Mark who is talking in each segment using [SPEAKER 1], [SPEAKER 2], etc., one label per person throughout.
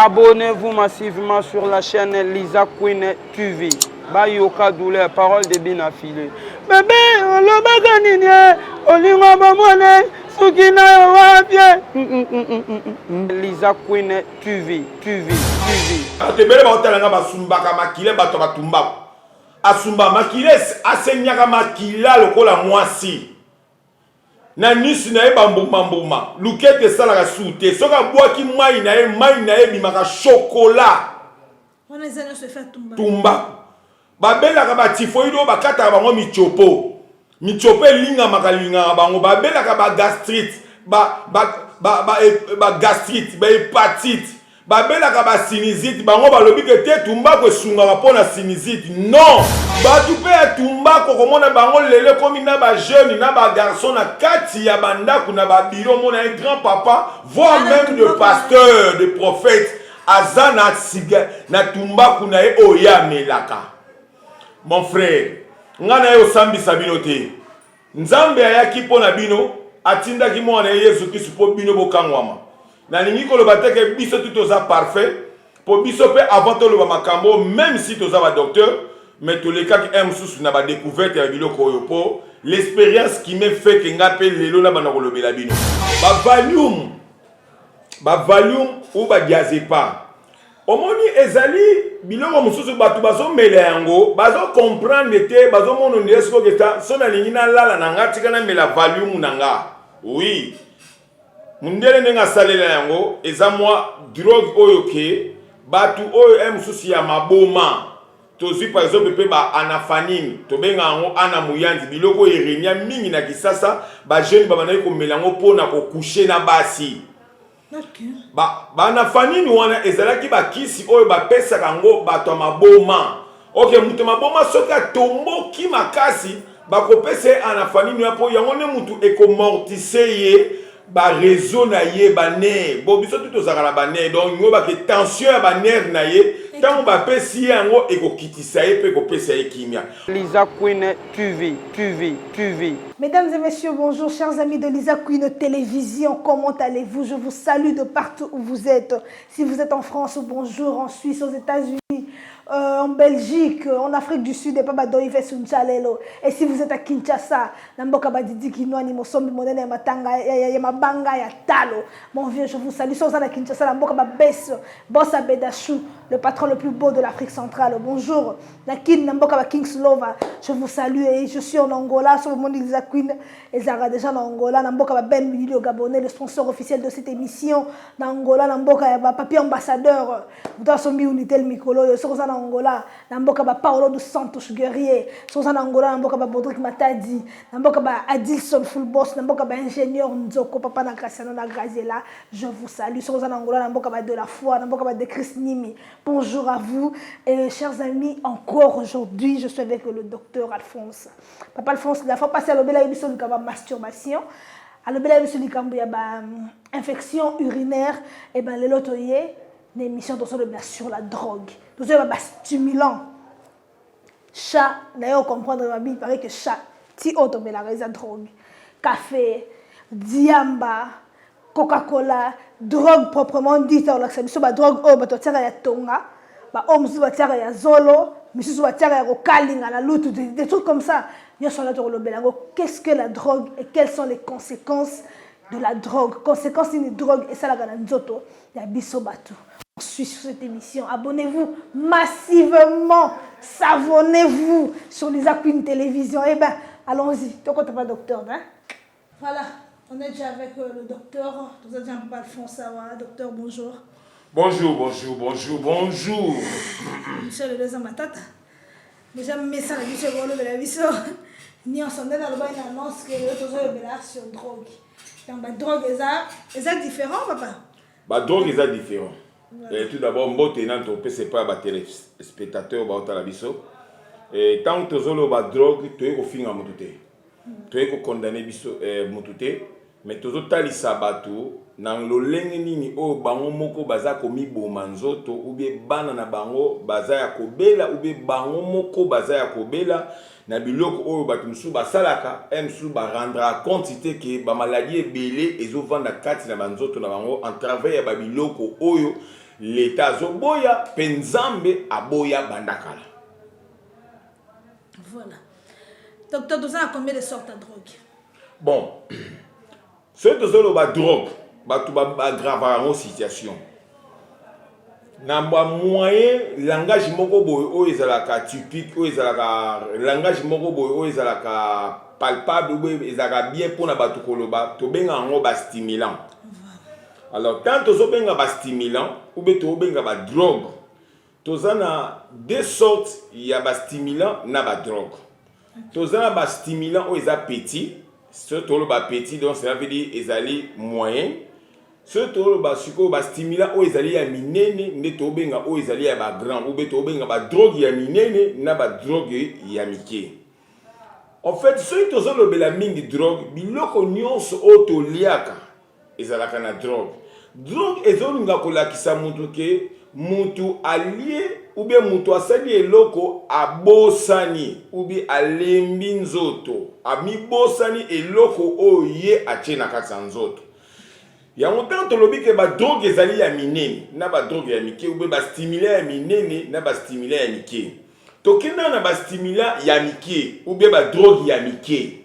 [SPEAKER 1] Abonnez-vous massivement sur la chaîne Lisa Queen TV. Bayoka douleur, parole de bien affilée. Bébé, on l'a bagani, on l'a bagani, Soukina wapie. Lisa Queen TV.
[SPEAKER 2] Atebele ba otalanga basumba ka makile bato batumba. Asumba makile asenyaka makila lokola mwasi. Na nisi na ye bambuma lukete salaka soute soka bwaki mai na ye bimaka chocolat
[SPEAKER 3] on les a se fait
[SPEAKER 2] tumba babelaka batifoido bakata bango michopo linga makalinga bango babelaka ba gastrite ba gastrite ba hépatite babelaka ba sinusite bango balobi ke te tumba ko sunga pona sinusite non batu pe tumba ko komona bango lele komi na ba jeune na ba garçon na kati ya bandako na ba biro mona un grand papa voire même de pasteur de prophète azana siga na tumba kuna e oya melaka mon frère ngana yo sambi sabino te nzambe ayaki pona bino atinda ki mwana Yesu Kristo po bino bokangwama na lingi ko loba teke biso tout oza parfait po biso pe avant to loba makambo même si toza ba docteur mais to le cas que sous na ba découverte ya biloko oyo po l'expérience qui me fait que ngape lelo na bana ko lobela bino ba valium ou ba diazepam omoni ezali biloko mususu batu bazo mela yango bazo comprendre te bazo mono ndesko keta sona lingi na lala na ngati kana mela valium nanga oui mundele nenga salela yango eza mwa drogue oyo ke batu oyo mususu ya maboma tozi par exemple pe ba anafanine to benga yango ana muyanzi biloko erenia mingi na kisasa ba jeune ba banayi ko melango pona ko coucher na basi ba anafanine wana ezalaki ba kisi oyo ba pesa kango bato maboma okay mutu maboma soka tomboki makasi ba ko pesa anafanine po yango ne mutu ekomortise ye ba réseau na ye ba nerf bo biso tout ozaka na ba nerf donc ngo ba ke tension ya ba nerf na ye tant ba pesi yango ekokitisa ye pe ko pesa ye kimia.
[SPEAKER 1] Lisa Queen TV.
[SPEAKER 3] Mesdames et messieurs, bonjour chers amis de Lisa Queen Télévision, comment allez-vous? Je vous salue de partout où vous êtes. Si vous êtes en France, bonjour, en Suisse, aux États-Unis, en Belgique, en Afrique du Sud, et si vous êtes à Kinshasa, mon vieux, je vous salue. Si vous êtes à Kinshasa, Bossa Bedachou, le patron le plus beau de l'Afrique centrale. Bonjour, Kingslova, je vous salue et je suis en Angola, sur le monde de Lisa Queen, et Zara déjà en Angola, Ben Milio Gabonais, le sponsor officiel de cette émission, en Angola, papier ambassadeur, dans son unité le Mikolo, en Angola, Namboka Paolo dos Santos guerrier, en Angola, Namboka Bodrik Matadi, Namboka Adilson Full Boss, Namboka ingénieur Nzoko, Papa Nakasiano Nagraziela, je vous salue. En Angola, Namboka de la foi, Namboka de Chris Nimi. Bonjour à vous, et chers amis, encore aujourd'hui, je suis avec le docteur Alphonse. Papa Alphonse, la fois passée à l'obéla émission de masturbation, à l'obéla émission de infection urinaire, et bien les lotoyers, une émission sur la drogue. Nous avons un stimulant. Chat, d'ailleurs, comprendre, il paraît que chat, ti auto, mais la drogue. Café, diamba, Coca-Cola, drogue proprement dite, on l'accepte, la drogue, oh, bah, tu as tonga, bah, oh, tu as zolo, mais tu as kalinga, la lutte, des trucs comme ça. Qu'est-ce que la drogue et quelles sont les conséquences de la drogue? Conséquences d'une drogue, et ça, la gananzoto, il y a bisobatu. On suit sur cette émission. Abonnez-vous massivement. Savonnez-vous sur Lisa Queen Télévision. Eh bien, allons-y. Tu n'es pas docteur, hein? Voilà, on est déjà avec le docteur. Nous avons déjà Alphonse. Docteur, bonjour.
[SPEAKER 2] Bonjour.
[SPEAKER 3] Monsieur le deuxième matata. Déjà, message à Monsieur Golo de la Visso. Ni on s'en est dans le bain, il annonce que le autres sur drogue. Donc, la drogue, est différent, papa?
[SPEAKER 2] La drogue est différent. Voilà. Tout d'abord, je ne sais pas si téléspectateur la biso. Tant que tu as la drogue, tu es fin à moutouté. Tu es condamné à moutouté. Mais tu as les sabatou. Dans le lengeni o bango moko baza komi bomanzoto ou bien bana na bango baza ya kobela ou bien bango moko baza ya kobela na biloko oyo bato musu basalaka musu ba rendre quantité que ba maladie ebele ezo vanda kati na banzoto na bango en travers ya ba biloko oyo l'état zoboya penzambe aboya bandakala.
[SPEAKER 3] Voilà. Docteur, nous avons combien de sortes de drogue?
[SPEAKER 2] Bon, ce que nous avons drogue, nous aggraver la situation. Namba moyen langage moko boy o ezalaka typique o ezalaka langage moko boy o ezalaka palpable ou ezalaka bien pour na batu koloba to benga ngo ba stimulant. Alors tant to so benga ba stimulant ou be to benga ba drogue. Tozana deux sortes, il y a ba stimulant na ba drogue. Tozana ba stimulant o eza petit, ce to ba petit donc ça veut dire ezali moyen. Ce tolo ba suko ba stimulant o ezali ya minene nde to benga o ezali ya ba grand ou be to benga ba drogue ya minene na ba drogue ya mike. En fait ce to zo lobela mingi drogue biloko nyonso o to liaka ezalaka na drogue. Drogue ezolunga kolakisa mutu ke mutu allié ou bien mutu asali eloko abosani ou bien alembi nzoto amibosani eloko o ye achena kati nzoto. Ya montant to lobi ke ba drogue ezali ya minene na ba drogue ya mike ou ba stimulant ya minene na ba stimulant ya mike. To kenda na ba stimulant ya mike ou ba drogue ya mike.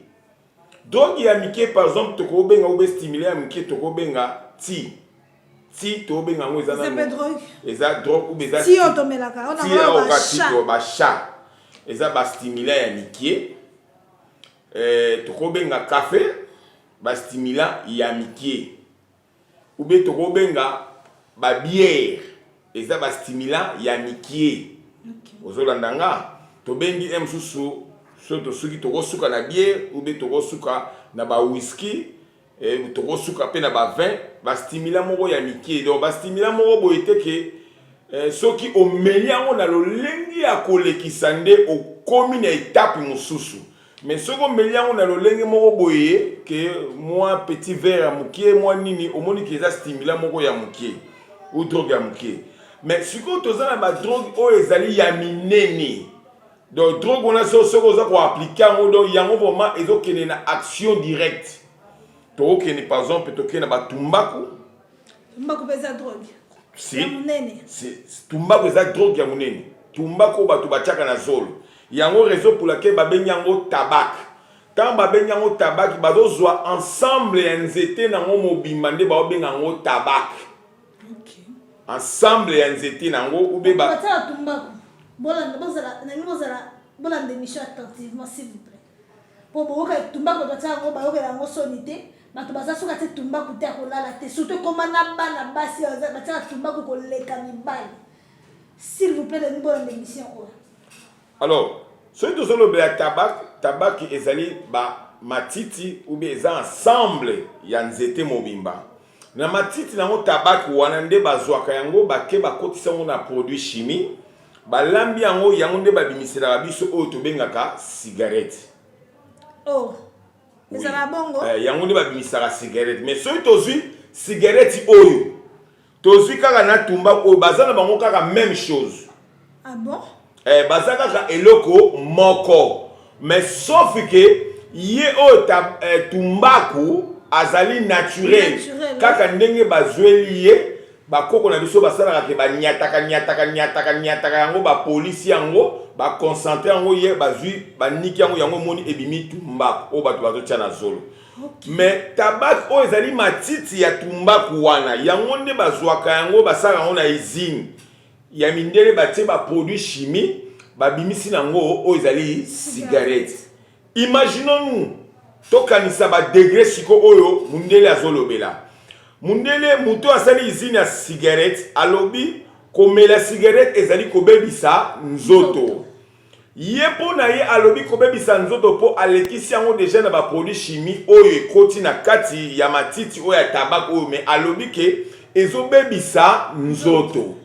[SPEAKER 2] Drogue ya mike par exemple to ko benga ou ba stimulant ya mike to ko benga ti. Ti to benga ngo ezana.
[SPEAKER 3] C'est drogue.
[SPEAKER 2] Eza drogue ou ba
[SPEAKER 3] ti otomelaka on a
[SPEAKER 2] ba chat. Eza ba stimulant ya mike. To ko benga café ba stimulant ya mike. Ou bien to benga ba bière eza ba stimulant ya mikie. Ozolandanga to bengi msusu so to suki to suka na bière ou bien to suka na ba whisky to suka pe na ba vin ba stimulant moko ya mikie. Donc ba stimulant moko boyete ke soki o meliango na lolengi ya kolekisa nde o komi na étape mususu. Mais ce qu'on me dit, on a le linge moko boye que moi petit verre à moukier, moi nini, au moins qui est stimulant moko ya moukier ou drogue ya moukier. Mais ce qu'on te donne la drogue, oh ezali ya minene. Donc drogue on a ce qu'on a appliquer en donc yango vraiment ils ont une action directe. To kene par exemple to kene ba tumbaku.
[SPEAKER 3] Tumbaku pesa drogue.
[SPEAKER 2] Si. C'est tumbaku eza drogue ya munene. Tumbaku ba to bachaka na zolo. Yango raison pour laquelle babenyango tabac. Quand babenyango tabac, bazozwa ensemble ya nzete nango mobimba nde babengango tabac.
[SPEAKER 3] OK.
[SPEAKER 2] Ensemble ya nzete nango ou be ba.
[SPEAKER 3] Batala tumbaku. Bola d'émission attentivement s'il vous plaît. Pour boka tumbaku batala ngo bayoka yango sonité, bato bazasoka te tumbaku te kolala te surtout comme na bana basi batala tumbaku koleka mibali. S'il vous plaît de bola d'émission.
[SPEAKER 2] Alors, ceux qui ont le tabac ezali ba matiti ou bien eza ensemble ya nzete mobimba. Na matiti na mo tabac wana nde bazwaka yango bake bakotisa ngo na produit chimie, balambi yango nde babimisela biso oyo tobengaka cigarette.
[SPEAKER 3] Oh. Ezala bongo.
[SPEAKER 2] Yango nde babimisaka cigarette, mais soki tozwi cigarette oyo tozwi kaka na tumba oyo bazana bango kaka même chose.
[SPEAKER 3] Ah bon?
[SPEAKER 2] Bazaka eloko moko mais sauf que ye o tumbaku azali naturel kaka ndenge bazweli ye bakoko na biso basala ke nyataka yango ba police yango ba concentrer yango ye bazwi baniki yango moni ebimi tumbaku o bato bazo tshana zolo. Mais tabac o ezali matiti ya tumbaku wana yango nde bazwaka yango basala yango na usine ya mindele batie ba produit chimie babimisi nango o ezali cigarette. Imaginons-nous tokanisa ba degré siko oyo mundele azolobela. Mundele muto asali usine ya cigarette alobi komela cigarette ezali kobebisa nzoto. Ye pona ye alobi kobebisa nzoto po alekisi yango déjà na ba produit chimie oyo ekoti na kati ya matiti oyo ya tabac oyo mais alobi ke ezobebisa nzoto.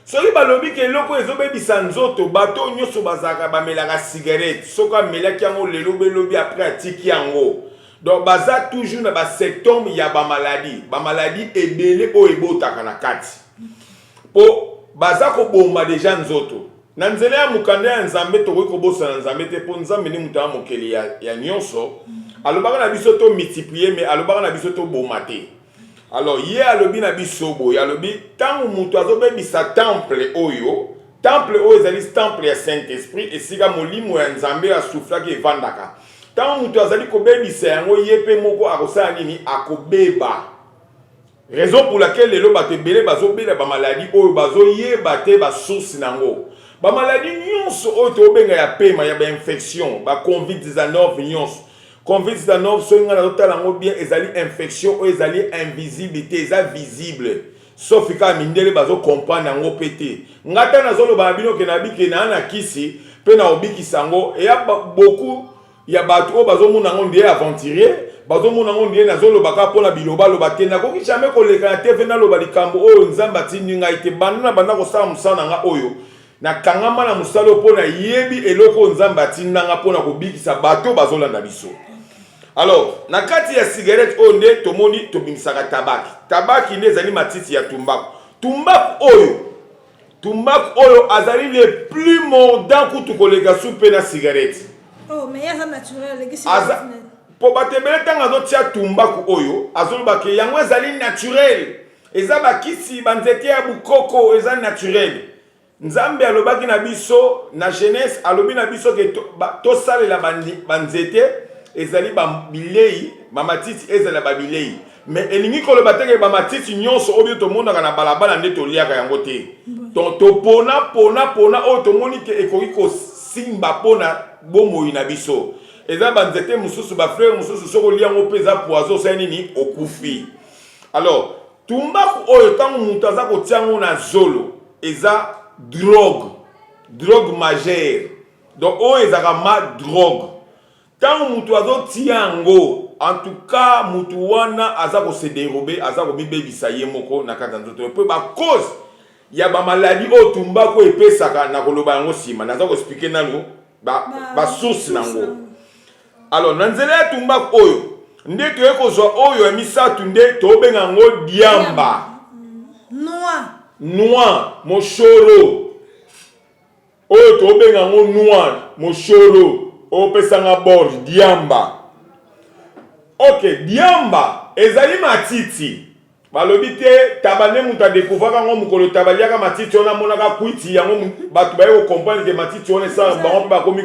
[SPEAKER 2] Soki balobi ke eloko ezobebisa nzoto bato nyonso bazaka bamelaka cigarette soka melaki yango lelo belobi après atiki yango. Donc baza toujours na ba symptômes ya ba maladie ebele o ebotaka na kati. Po baza ko bomba déjà nzoto. Na nzela ya mukanda ya nzambe to ko bosa na nzambe te po nzambe ni mutama mokeli ya nyonso. Alobaka na biso to multiplier mais alobaka na biso to bomba te. Alors ye alobi na bisobo ya alobi tangu mutu azobebisa temple oyo ezali temple ya Saint-Esprit esika molimo ya Nzambe asuflaki evandaka tangu mutu azali kobebisa yango ye pe moko akosala nini akobeba. Raison pour laquelle lelo bato ebele bazobela ba maladie oyo bazoyeba te ba source nango. Ba maladie nyonso oyo tobenga ya pema ya ba infection ba COVID-19 nyonso. COVID-19 so nga na nango bien ezali infection oyo ezali invisibilité eza visible. Sauf ka mindele bazo comprendre nango pété. Ngata nazoloba bino ke na biki na kisi pe na obikisa ngo e ya beaucoup ya bato oyo bazomona ngo ndiye aventurier bazomona ngo ndiye nazoloba ka pona biloba loba te na koki jamais koleka na TV na loba likambo oyo Nzamba tindi ngai te banda banda kosala musala nga oyo na kangama na musala pona yebi eloko Nzamba tinda nga pona kobikisa bato bazolanda biso. Alors na kati ya cigarette oyo nde tomoni tobimisaka tabaki nde ezali matiti ya tumbaku oyo azali le plus mordant kutu koleka supe na cigarette.
[SPEAKER 3] Oh, mais c'est naturel,
[SPEAKER 2] po batebele tanga azotia tumbaku oyo azoloba ke yango ezali naturel eza bakisi banzete ya bukoko eza naturel. Nzambe alobaki na biso na jeunesse alobi na biso ke tosalela banzete ezali bilei mamatiti ezala babilei mais elingi koloba teke bamatiti nyonso oyo tomonaka na balabala nde toliaka yango te. Donc topona oyo tomoni ke ekoki kosimba pona bomoi na biso. Eza banzete mususu ba frère mususu soko liango peza poison sa nini okufi. Alors tumbaku oyo tangu mutu aza kotiango na zolo eza drogue majeure. Donc oyo ezaka ma drogue. Tangu mutu azo tiango en tout cas mutu wana aza ko se dérober aza ko bibebisa ye moko na kata nzoto pe ba cause ya ba maladie oyo tumbaku epesaka na koloba yango sima naza ko expliquer nanu ba source nango. Alors nanzela ya tumbaku oyo nde toye kozwa oyo emisatu nde tobenga ngo diamba noir moshoro oyo tobenga ngo noir moshoro o pesanga bord diamba. OK, diamba ezali matiti balobi te tabane muta découvrir ngo mukolo tabaliaka matiti ona monaka kwiti yango batu baye ko comprendre que matiti ona sa bango ba komi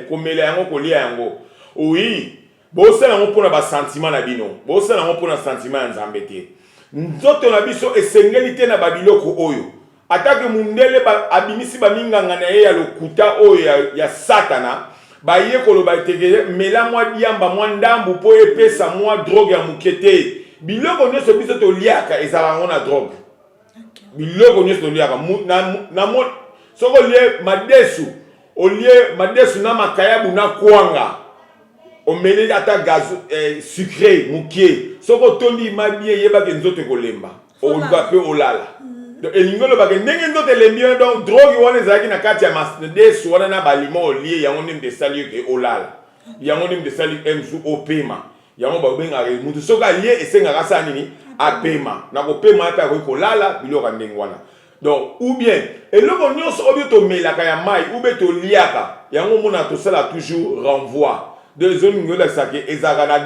[SPEAKER 2] komela yango kolia yango. Oui, bosala yango pona ba sentiment na bino bosala yango pona sentiment ya Nzambe te nzoto na biso esengeli te na babiloko oyo atake mundele abimisi baminganga na ye ya lokuta oyo ya satana baye koloba tegele mela mwa diamba mwa ndambu po epesa mwa drogue ya mukete biloko nyonso biso toliaka ezala ngo na drogue. Biloko nyonso toliaka na soko lie madesu na makayabu na kwanga omele ata gaz sucré mukie soko tondi mabie yeba ke nzoto kolemba oluka pe olala. Donc elingolo ba ke ndenge nzoto lembi donc drogue wana ezaki na kati ya madesu wana na balimo olie yango nimbe sali ke olala yango nimbe sali emzu opema yango ba benga mutu soka lie esenga kasa nini apema na kopema ata ko kolala biloko ndenge wana. Donc ou bien eloko nyonso obi to melaka ya mai ou be to liaka yango mona to sala toujours renvoi de zone ngola sake ezaka na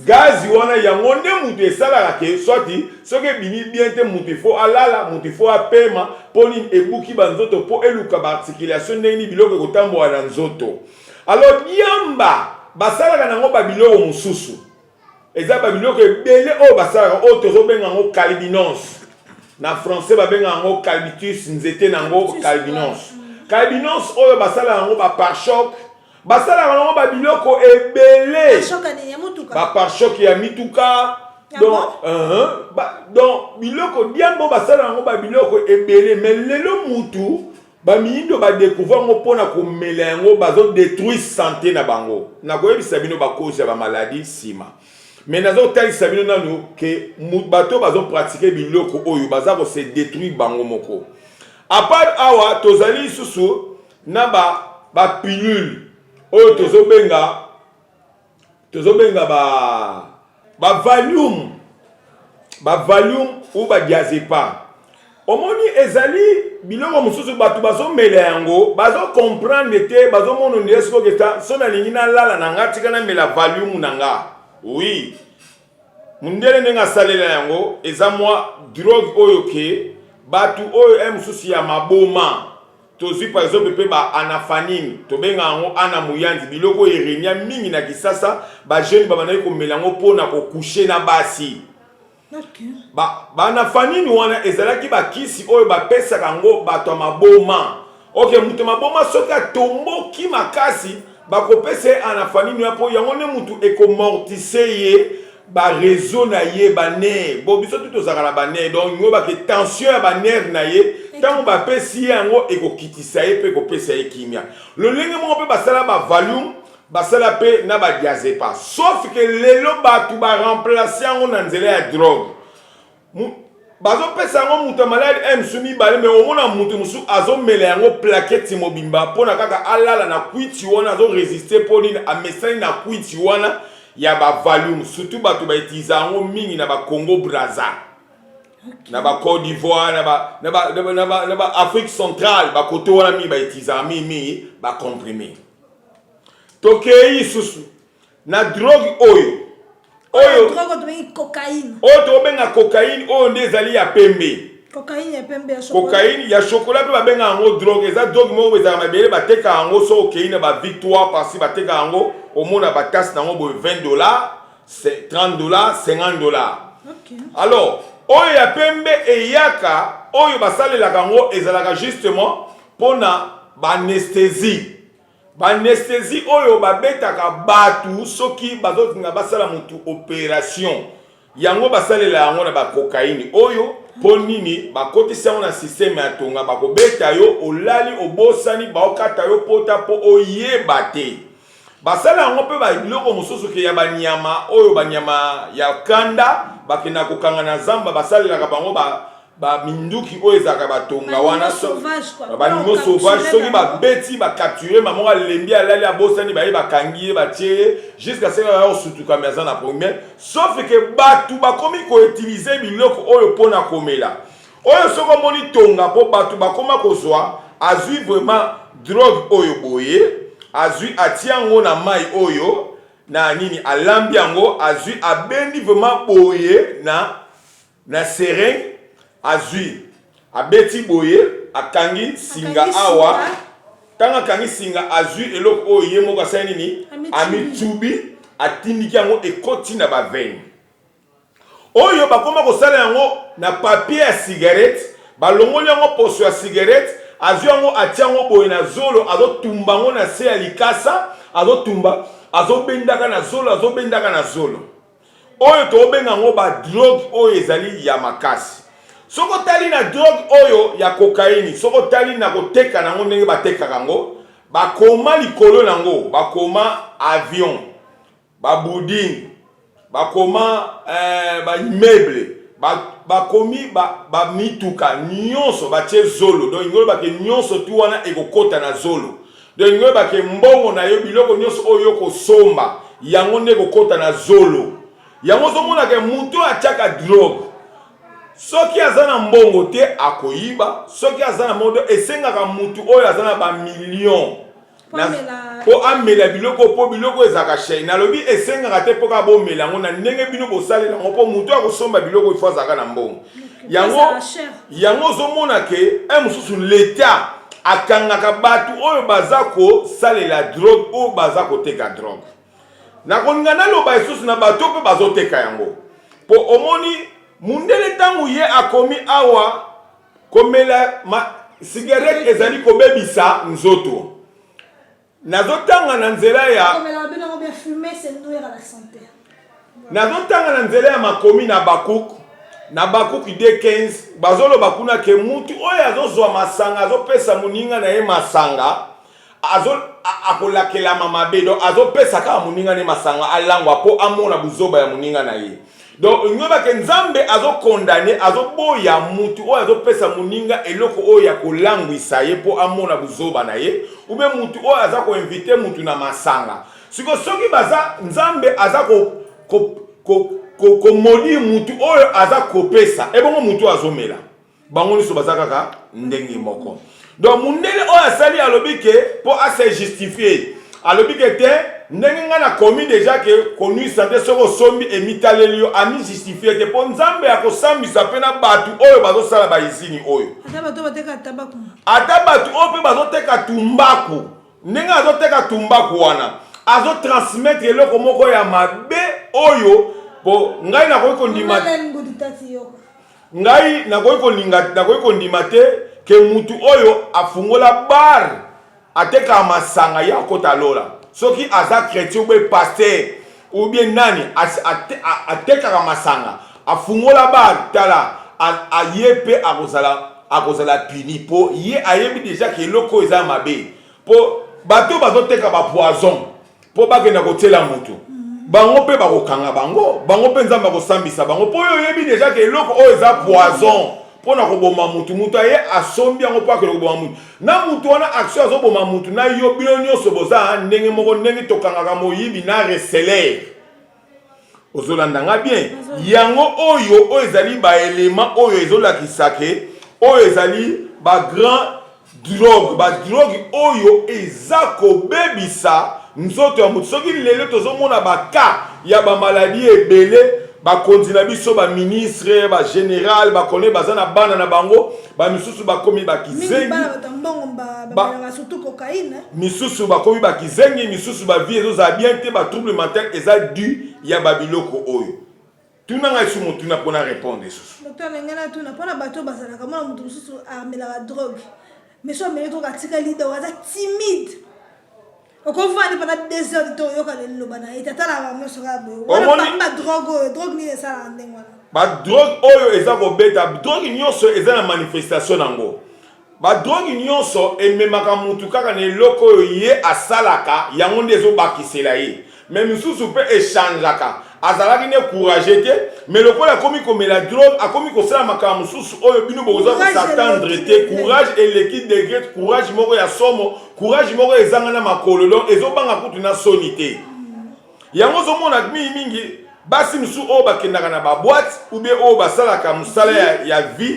[SPEAKER 2] gaz wana yango nde mutu esala ke soit soke bini bien te mutu fo alala mutu fo apema poni ebuki banzoto po eluka ba articulation ndeni biloko kotambola na nzoto. Alors diamba basala nango ba biloko mususu eza ba biloko ebele o basala o tozobenga ngo calbinos na français babenga ngo calbitus nzete nango calbinos oyo basala nango ba pare-choc basala nango ba biloko ebele ba pare-choc ya mituka donc biloko diambo basala nango ba biloko ebele mais lelo mutu ba miindo ba découvrir ngo pona ko mela yango bazo détruire santé na bango na koyebisa bino ba cause ya ba maladie sima. Mais nazo tali sabino nanu ke bato bazo pratiquer biloko oyo baza ko se détruire bango moko. A part awa tozali susu na ba pilule oyo tozobenga ba valium ou ba diazepam. Omoni ezali biloko mususu bato bazo mela yango bazo comprendre te bazo mono ndesko ke ta sona lingi na lala na ngati kana mela valium nanga. Oui. mundele ndenge asalela yango eza mwa drogue oyo ke batu oyo emususi ya maboma tozwi par exemple pe ba anafanine tobenga yango ana muyanzi biloko erenia mingi na kisasa ba jeune babandaki komela yango mpona kokushe na basi. Ba anafanine wana ezalaki bakisi oyo bapesaka yango bato ya maboma. Ok, mutu maboma soki atomboki makasi bakopesa anafanine yapo yango ne mutu ekomortise ye ba réseau na ye ba nerf bo biso tout ozakala ba nerf donc ngo ba ke tension ya ba nerf na ye tant ba pesi yango ekokitisa ye pe kopesa ye kimia lolenge mo pe basala ba volume basala pe na ba diazepam sauf que lelo batu ba remplacer yango na nzela ya drogue bazo pesa yango mutu malade msumi bale mais au mona mutu musu azomela yango plaquette mobimba pona kaka alala na kwiti wana azo résister poni amesani na kwiti wana ya ba volume surtout batu ba utiliser yango mingi na ba Congo Brazza na ba Côte d'Ivoire na ba Afrique centrale ba koto wana mi ba utiliser mingi ba comprimé tokei susu na drogue oyo
[SPEAKER 3] drogue de cocaïne
[SPEAKER 2] oyo to benga cocaïne oyo ndezali ya pembe
[SPEAKER 3] cocaïne ya pembe ya chocolat
[SPEAKER 2] cocaïne ya chocolat pe ba benga yango drogue eza drogue mo bezaka mabele bateka yango so okei na ba victoire parce bateka yango au monde a batas nango bo $20, $30, $50.
[SPEAKER 3] OK.
[SPEAKER 2] Alors, oyo ya pembe eyaka oyo basalela kango ezalaka justement pona anesthésie. Anesthésie oyo babetaka batu soki bazotinga basala mutu opération. Yango basalela yango na ba cocaïne oyo ponini bakotisa yango na système ya tonga bakobeta yo olali obosani baokata yo pota po oyeba te. Basala yango pe ba biloko mosusu ke ya banyama oyo banyama ya kanda bakena kokanga na zamba basalelaka bango ba minduki oyo ezaka batonga wana so banimo sauvage soki babeti bakapture mamonga lembi alali abosani baye bakangi batie jusqu'à ce que ya osutuka meza na première sauf que batu bakomi ko utiliser biloko oyo pona komela oyo soko moni tonga po batu bakoma kozwa azui vraiment drogue oyo boye azui atiango na mai oyo na nini alambi yango azui abendi vraiment boye na seringue azui abeti boye akangi singa awa tanga kangi singa azui eloko oyo ye moko asali nini amitubi atindiki yango ekoti na ba veine oyo bakoma kosala yango na papier ya cigarette balongoli yango poso ya cigarette azui yango atiango boye na zolo azotumba yango na se ya likasa azotumba azobendaka na zolo oyo tobenga yango ba drogue oyo ezali ya makasi soko tali na drogue oyo ya cocaïne soko tali na koteka nango ndenge batekaka yango bakoma likolo nango bakoma avion babouding bakoma immeuble bakomi mituka nyonso batie zolo donc ngolo bake nyonso tu wana ekokota na zolo donc ngolo bake mbongo na yo biloko nyonso oyo kosomba yango nde ekokota na zolo yango zomona ke mutu atiaka drogue soki aza na mbongo te akoyiba soki aza na modo esengaka mutu oyo aza na ba million po amela biloko po biloko ezaka chei nalobi esengaka te po ka bomela yango na ndenge bino bosalela yango po mutu akosomba biloko ifo azaka na mbongo yango zomona ke mosusu leta akangaka batu oyo baza kosalela drogue oyo baza koteka drogue nakolinga naloba esusu na bato mpe bazoteka yango po omoni mundele ntango ye akomi awa komela cigarette ezali kobebisa nzoto nazotanga na nzela ya nazotanga na nzela ya makomi na bakuku D15 bazoloba kuna ke mutu oyo azozwa masanga azopesa muninga na ye masanga akolakelama mabe donc azopesa kaka muninga ne masanga alangwa po amona buzoba ya muninga na ye donc nyoba ke nzambe azokondane azoboya mutu oyo azopesa muninga eloko oyo ya kolangwisa ye po amona buzoba na ye ube mutu oyo aza koinvite mutu na masanga siko soki baza nzambe aza komodi mutu oyo aza kopesa ebongo mutu azomela bango nyonso baza kaka ndenge moko donc mundele oyo asali alobi ke po ase justifier alobi ke te ndenge na commis déjà que connu santé soko sombi et mitalelio ami justifier que pour nzambe ya kosambisa pe na batu oyo bazosala baizini oyo ata batu oyo pe bazoteka tumbaku ndenge azoteka tumbaku wana azotransmettre eloko moko ya mabe oyo po ngai nakoki kondima ngai nakoki kondima te ke mutu oyo afungola bar ateka masanga ya kota lola soki aza chrétien ou bien pasteur ou bien nani ateka masanga afungola bar tala ayepe akozala puni po ye ayebi déjà ke eloko eza mabe po bato bazoteka ba poison po bakenda kotela mutu bango pe bakokanga bango pe nzamba kosambisa bango po yo yebi déjà ke eloko oyo eza poison pona koboma mutu mutu aye asombi yango po akende koboma mutu na mutu wana action azoboma mutu na yo bino nyonso boza ndenge moko ndenge tokangaka moyibi na reseller ozolanda bien yango oyo ezali ba élément oyo ezolakisake oyo ezali ba grand drogue oyo eza kobebisa nzoto ya mutu soki lelo tozomona baka ya bamaladi ebele bakonzi na biso baministre bagénéral bakone baza na bana na bango bamisusu bakomi bakizengi misusu bakomi bakizengi misusu bavie ezozala bien te batrouble mental eza du ya babiloko oyo tuna ngai su motuna mpona répondre lisusu
[SPEAKER 3] mpona bato bazalaka mona motu mosusu amelaka drogue mais so ameli drogue atika lido aza timide okovandi pendant 2 heures de yoka leloba na etatala bamoso kaboye wana drogue nini esala ndenge wana
[SPEAKER 2] badrogue oyo eza kobeta drogue nyonso eza na manifestation nango badrogue nyonso ememaka mutu kaka na eloko oyo ye asalaka yango nde ezobakisela ye mais misusu mpe echangeaka azalaki ne courage te mais lokola akomi komela drogue akomi kosala makambo mosusu oyo bino bokoza kosatendre te courage eleki degré courage moko ya somo courage moko ezanga na makololo ezobanga kutu na soni te yango ozomona mingi basi misusu oyo bakendaka na baboite ou bien oyo basalaka mosala ya vie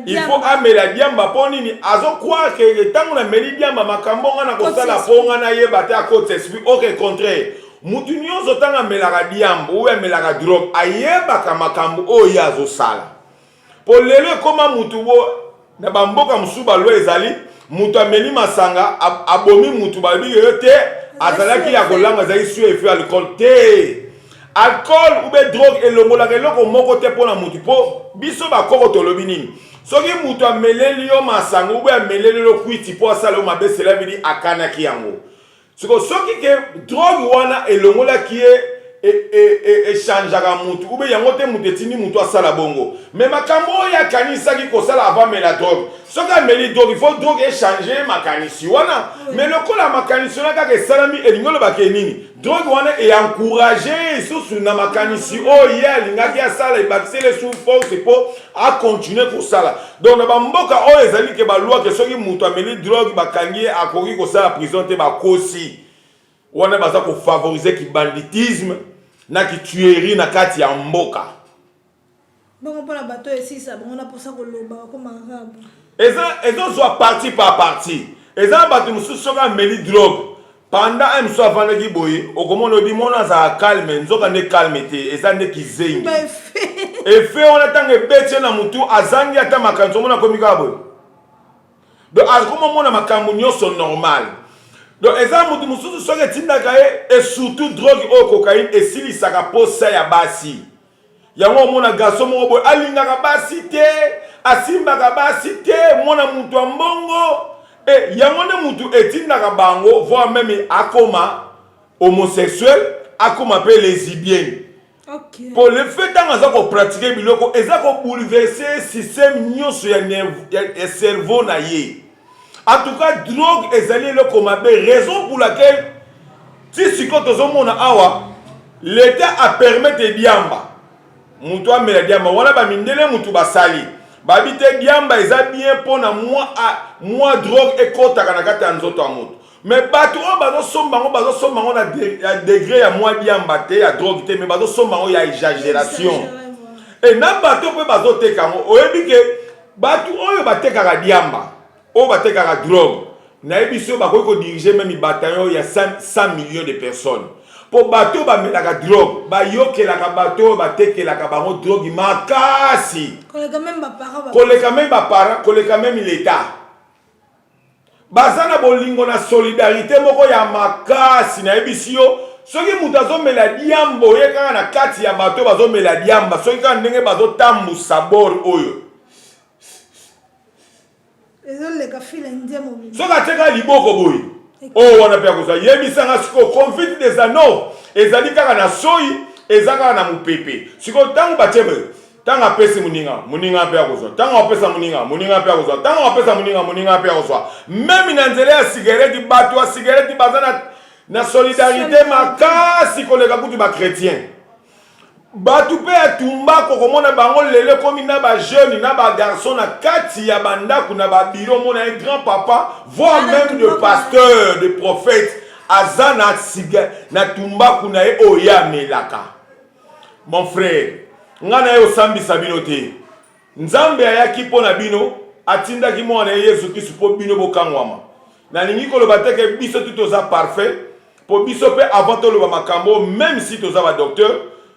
[SPEAKER 2] il faut amela diamba mpo nini azokroire ke ntango nameli diamba makambo nga na kosala mpo nga nayeba te akote esprit oke contraire mutu nyonso tanga amelaka diamba oyo amelaka drogue ayebaka makambo oyo ye azosala po lelo ekoma mutu bo na bamboka mosusu balwa ezali mutu ameli masanga abomi mutu balobi yo te azalaki ya kolanga ezali su efe alcool te alcool ube drogue elongolaka eloko moko te mpona mutu mpo biso bakoko tolobi nini soki mutu ameleli yo masanga ube ameleli yo kwiti mpo asala yo mabe sela bidi akanaki yango soki ke drogue wana elongolaki ye echangeaka mutu ube yango te mutu etindi mutu asala bongo me makambo oyo akanisaki kosala avant amela drogue soki ameli drogue il faut drogue echange makanisi wana me lokola makanisi wana kaka esalami elingi olobaka nini drogue wana eencourage lisusu na makanisi oyo ye alingaki asala ebakisele sous force mpo akontinue kosala donc na bamboka oyo ezali ke balwake soki mutu ameli drogue bakangi ye akoki kosala prison te bakosi wana baza kofavorize kibanditisme na kituerie na kati ya mboka
[SPEAKER 3] bongo mpona bato esisa bango na posa koloba koma arabe
[SPEAKER 2] ezozwa parti par parti eza bato mosusu soki ameli drogue pendant un mosusu avandaki boye okomona odi mona azala calme nzoka nde calme te eza nde kizengi efe wana ntango ebeti na mutu azangi ata makanisi omona akomi kaka boye donc akomomona makambo nyonso normal donc eza mutu mosusu soki etindaka ye et surtout drogue oyo cocaïne esilisaka posa ya basi yango omona garso moko boye alingaka basi te asimbaka basi te mona mutu ya mbongo yango nde mutu etindaka bango voire même akoma homosexuel akoma mpe lesbienne pour le fait ntango aza kopratike biloko eza kobouleverse système nyonso ya cerveau na ye. En tout cas, drogue ezali eloko mabe, raison pour laquelle si siko tozomona awa l'État a permis diamba mutu amela diamba wana bamindele mutu basali babite diamba eza bien pona moi drogue ekotaka na kati ya nzoto ya mutu mais bato oyo bazosomba ngo na degré ya moi diamba te ya drogue te mais bazosomba ngo ya exagération et na bato mpe bazoteka ngo oyebi ke bato oyo batekaka diamba oyo batekaka drogue nayebi so bakoki ko diriger même bataillon ya 100 millions de personnes. Pour bateau ba melaka drogue, ba yokelaka bateau ba tekelaka bango drogue makasi.
[SPEAKER 3] Koleka même ba parents.
[SPEAKER 2] Koleka même l'état. Bazana bolingo na solidarité moko ya makasi na ebisio soki mutu azomela diambo ye kaka na kati ya bato bazomela diamba soki kaka ndenge bazotambusa bor oyo
[SPEAKER 3] ezoleka fila ndie mobili
[SPEAKER 2] soki ateka liboko boye oyo wana mpe akozwa yebisanga siko conflit des anneaux ezali kaka na soyi eza kaka na mopepe siko ntango batieme tanga apesi muninga mpe akozwa tanga apesa muninga mpe akozwa tanga apesa muninga mpe akozwa même na nzela ya cigarette bato ya cigarette baza na solidarité makasi koleka kutu ba chrétien bato mpe ya tumbako komona bango lelo komi na ba jeune na ba garçon na kati ya bandako na ba biro mona un grand papa voire même de pasteur de prophète aza na tumbako na ye oya melaka mon frère ngana yo sambisa bino te nzambe ayaki mpona bino atindaki mwana yesu kristu mpo bino bokangwama nalingi koloba teke biso tu toza parfait mpo biso mpe avant toloba makambo même si toza badocteur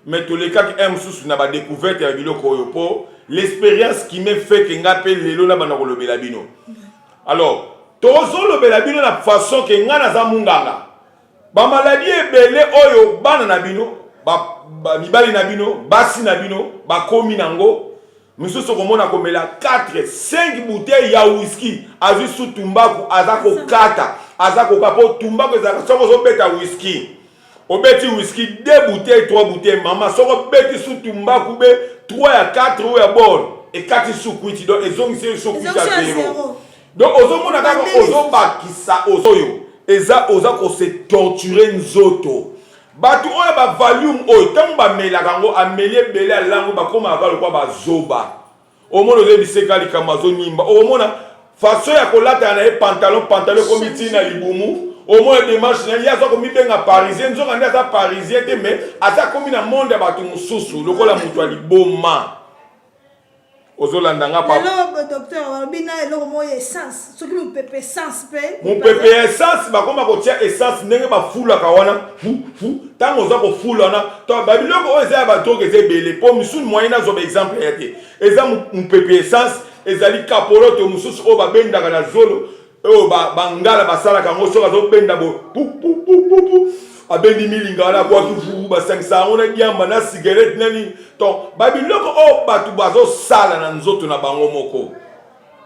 [SPEAKER 2] mais tolekaki mosusu na badécouverte ya biloko oyo mpo l'expérience qui me fait ke nga mpe lelo na banda kolobela bino alors tozolobela bino na façon ke nga naza munganga bamaladi ebele oyo bana na bino mibali na bino basi na bino bakomi nango misusu komona komela 4-5 bouteilles ya whisky azwi su tumbaku aza kokata aza kokapo tumbaku ezalaka soko ozobeta whisky obeti whisky 2 bouteilles 3 bouteilles mama soko beti su tumbaku be 3 ya 4 oyo ya bon ekati su kwiti donc ezongisi su kwiti ya zero donc ozomona kaka ozobakisa oyo eza oza kose torturer nzoto batu oyo ba volume oyo tango ba melaka ngo amelie bele alango bakoma akalo kwa bazoba omona ozo biseka likama zo nyimba omona façon ya kolata na pantalon komiti na libumu omona démarche na yaza komi benga parisien nzoka ndi aza parisien te mais aza komi na monde ya batu mususu lokola mutu ya liboma ozolanda nga pa
[SPEAKER 3] lelo docteur albina eloko mo essence soki mopepe essence pe
[SPEAKER 2] mopepe essence bakoma kotia essence ndenge bafulaka wana ntango oza kofula wana to babiloko oyo eza ya badroge eza ebele mpo misuni moyen nazoba exemple ya te eza mopepe essence ezali kapoloto mosusu oyo babendaka na zolo oyo bangala basalaka yango soki azobenda bo abendi milinga wana bwaki vubu basangisa yango na diamba na cigarette nani donc babiloko oyo bato bazosala na nzoto na bango moko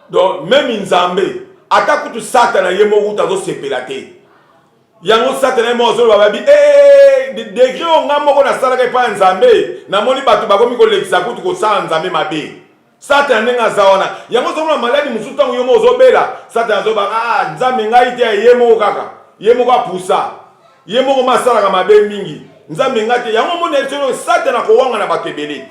[SPEAKER 2] donc même nzambe ata kutu satana ye moko kutu azosepela te yango satana ye moko azoloba babi degré oyo nga moko nasalaka epai ya nzambe namoni bato bakomi kolekisa kutu kosala nzambe mabe satana ndenge aza wana yango ozomona maladi mosusu ntango yo moko ozobela satana azoba nzambe ngai te ye moko kaka ye moko apusa ye moko masalaka mabe mingi nzambe ngate yango mona solo satana kowanga na bato ebele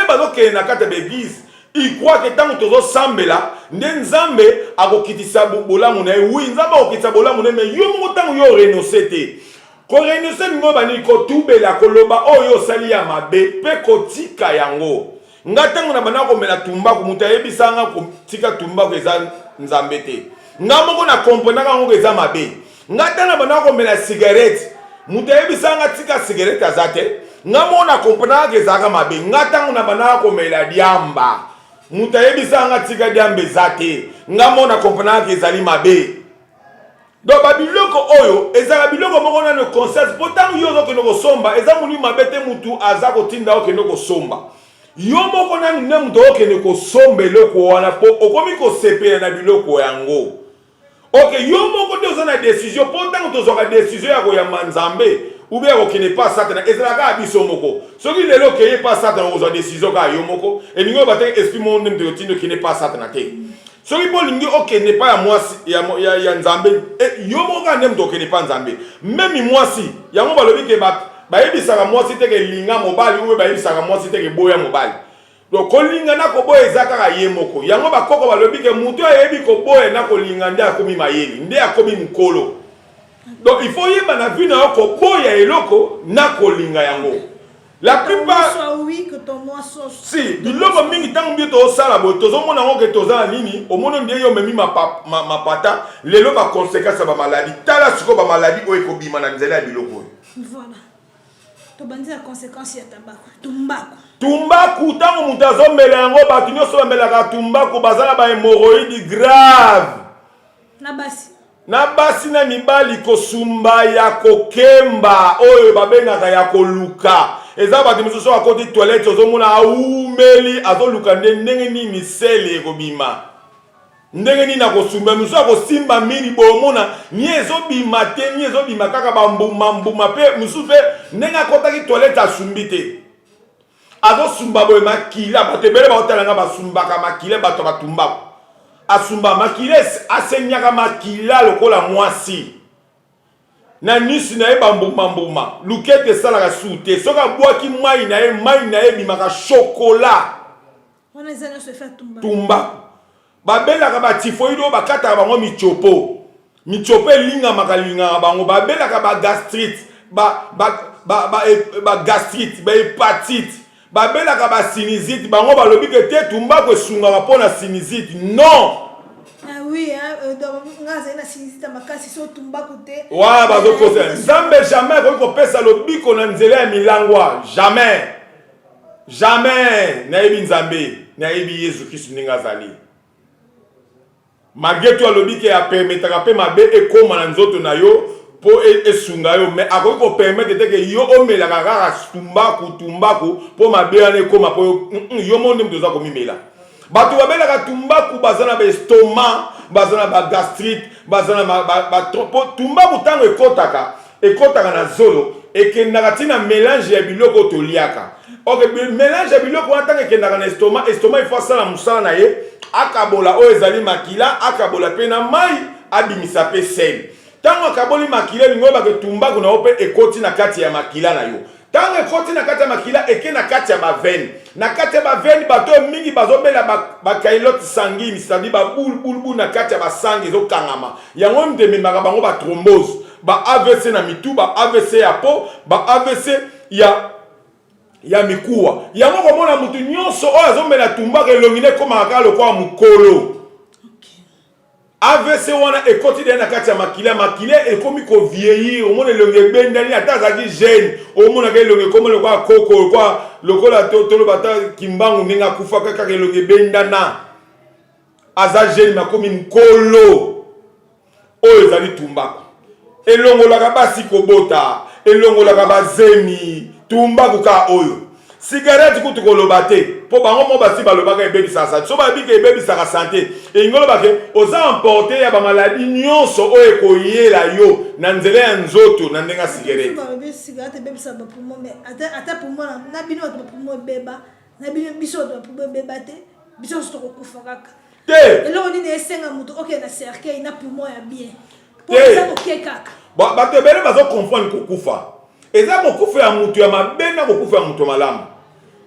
[SPEAKER 2] bazokende na kati ya baeglise il croit que tango tozosambela nde nzambe akokitisa bolamu na ye wi nzambe akokitisa bolamu na ye mais yo moko tango yo renonce te korenonce ningo bani kotubela koloba oyo osali ya mabe mpe kotika yango nga tango na bana komela tumbaku mutu ayebisanga kotika tumbaku eza nzambe te nga moko na komprenaka yango eza mabe nga tana bana komela cigarette mutu ayebisanga tika cigarette aza te nga moko na komprenaka ezalaka mabe nga tango na bana komela diamba mutu ayebisanga tika diamba eza te nga moko na komprenaka ezali mabe donc babiloko oyo ezala biloko moko nano conscience mpo ntango yo ozokende kosomba eza molimo mabe te mutu aza kotinda okende kosomba yo moko nani nde mutu okende kosomba eloko wana mpo okomi kosepela na biloko yango ok yo moko nde oza na décision mpo ntango tozwaka décision ya koyamba nzambe ube ya kokende pa satana ezalaka ya biso moko soki lelo okeye pa satana okozwa décision kaka yo moko elingi oyo bateke esprit moko nde mutu otinda okende pa satana te soki mpo olingi okende pa ya mwasi ya nzambe yo moko kaka nde mutu okende pa nzambe memi mwasi yango balobi ke bayebisaka mwasi teke linga mobali ube bayebisaka mwasi teke boya mobali donc kolinga na koboya eza kaka ye moko yango bakoko balobi ke mutu ayebi koboya na kolinga nde akomi mayeli nde akomi mokolo donc il faut yeba na vi na yo koboya eloko na kolinga yango La plupart
[SPEAKER 3] soit oui, que ton noix soit
[SPEAKER 2] si, biloko mingi tango bi to sala bo tozo mona ngo ke toza nini, o mono ndiye yo memi ma pata, lelo ba conséquence ba maladie. Tala siko ba maladie o ekobima na nzela ya biloko.
[SPEAKER 3] Voilà. To bandi la conséquence ya tabako. Tumbaku.
[SPEAKER 2] Tumbaku tango mutu azomela yango bato nyonso bamelaka tumbaku bazala ba hémorroïde grave. Na basi na mibali kosumba ya kokemba oyo babengaka ya koluka. Eza bato mosusu akoti toilette ozomona aumeli azoluka ndenge nini sele ekobima. Ndenge nini akosumba mosusu akosimba mini bomona ni ezobima te ni ezobima kaka bambuma pe mosusu pe ndenge akotaki toilette asumbi te. Azosumba boye makila bato ebele baotalanga basumbaka makila bato batumbako. Asumba makila asenyaka makila lokola mwasi. Na nisi na ye bambuma lukete salaka sute soka bwaki mai na ye bimaka chocolat.
[SPEAKER 3] On a se faire
[SPEAKER 2] tumbaku. Babelaka ba typhoïde bakata bango michopo linga makalinga bango babelaka ba gastrite ba gastrite ba hépatite babelaka ba sinusite bango balobi ke te tumbaku esungaka pona sinusite non.
[SPEAKER 3] Ah oui, donc ngaza na sinusite makasi so tumbaku te.
[SPEAKER 2] Wa bazo kosa Nzambe jamais ko pesa lobiko na nzela ya milangwa jamais na yebi Nzambe na yebi Yesu Kristo ninga zali. Malgré tout lobike ya permettra pe mabe ekoma na nzoto na yo po esunga yo mais akoki ko permettre te ke yo omelaka kaka tumbaku po mabe ya ekoma po yo monde mtoza komimela. Bato babelaka tumbaku bazana ba estomac bazana ba gastrite bazana ba tumbaku tango ekotaka na zolo ekendaka tina mélange ya biloko toliaka. Ok, mélange ya biloko tango ekendaka na estomac il faut sala musala na ye akabola o ezali makila akabola pe na mai abimisa pe sel. Tango akaboli makila lingo ba ke tumbaku na ope ekoti na kati ya makila na yo. Tango ekoti na kati ya makila eke na kati ya baveni. Na kati ya baveni bato mingi bazobela bakailote sanguine, c'est-à-dire ba boule na kati ya basangi zo kangama. Yango ndememaka bango ba thrombose, ba AVC na mitu, ba AVC ya po, ba AVC ya mikuwa. Yango komona mutu nyonso oyo azomela tumbaku elongine koma kaka lokwa mukolo. AVC wana ekoti de na kati ya makila ekomi ko vieillir omona elonge bendani ata azaki jeune omona ke elonge komo lokwa koko kwa lokola tolo bata kimbangu ninga kufa kaka elonge bendana aza jeune makomi mkolo oyo ezali tumbaku elongolaka basi kobota elongolaka bazemi tumbaku ka oyo. Cigarette kutu koloba te po bango mo basi balobaka ebebisa santé so babika ebebisaka santé engoloba ke oza emporter ya ba maladie nyonso oyo ekoyela yo na nzela ya nzoto na ndenga cigarette.
[SPEAKER 3] Cigarette ebebisa ba poumon mais ata poumon na bino ba poumon beba na bino biso ba poumon beba te biso so kokufa kaka te eloko nini esenga mutu ok na cercueil na poumon ya bien po eza kokie kaka
[SPEAKER 2] bato ebele bazo confondre kokufa eza kokufa ya mutu ya mabe na kokufa ya mutu malamu.